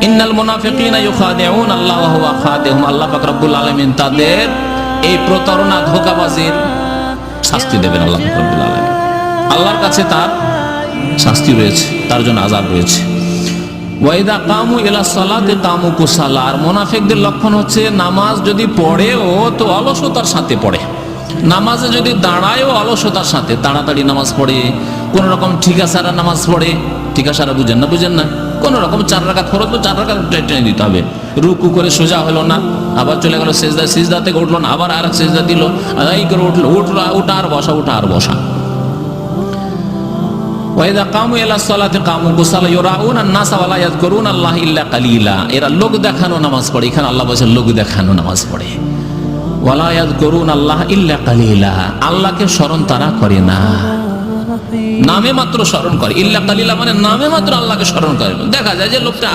ইন্নাল মুনাফিকিনা ইউখাদিউন আল্লাহ ওয়া হুয়া খাদিহুম, আল্লাহ পাক রব্বুল আলামিন তাদের এই প্রতারণা ধোঁকাবাজির শাস্তি দেবেন আল্লাহ পাক রব্বুল আলামিন। আল্লাহর কাছে তার শাস্তি রয়েছে, তার জন্য আযাব রয়েছে। ওয়াইদা কামু ইলা সালাতি কামু কুসালা, আর মুনাফিকদের লক্ষণ হচ্ছে নামাজ যদি পড়েও তো অলসতার সাথে পড়ে, নামাজে যদি দাঁড়ায়ও অলসতার সাথে, তাড়াতাড়ি নামাজ পড়ে, কোন রকম ঠিকাসারা নামাজ পড়ে। ঠিকাসারা বুঝেন না? বুঝেন না? কোন রকম 4 রাকাত ফরজ, 4 রাকাত টেনে দিতে হবে, রুকু করে সোজা হলো না, আবার চলে গেল সিজদা, সিজদা থেকে উঠলো না, আবার আরেক সিজদা দিল, এই করে উঠলো, উঠা আর বসা, উঠা আর বসা। ওয়াইদা কামু ইলা সালাতি কামু কুসালা ইউরাউনা আন-নাস ওয়া লা ইয়াযকুরুনা আল্লাহ ইল্লা কালিলা, এরা লোক দেখানো নামাজ পড়ে। এখানে আল্লাহ বলেছেন লোক দেখানো নামাজ পড়ে। ওয়া লা ইয়াযকুরুনা আল্লাহ ইল্লা কালিলা, আল্লাহকে স্মরণ তারা করে না, নামে মাত্র স্মরণ করে। ইল্লা কালিলা মানে নামে মাত্র আল্লাহকে স্মরণ করে। দেখা যায় যে লোকটা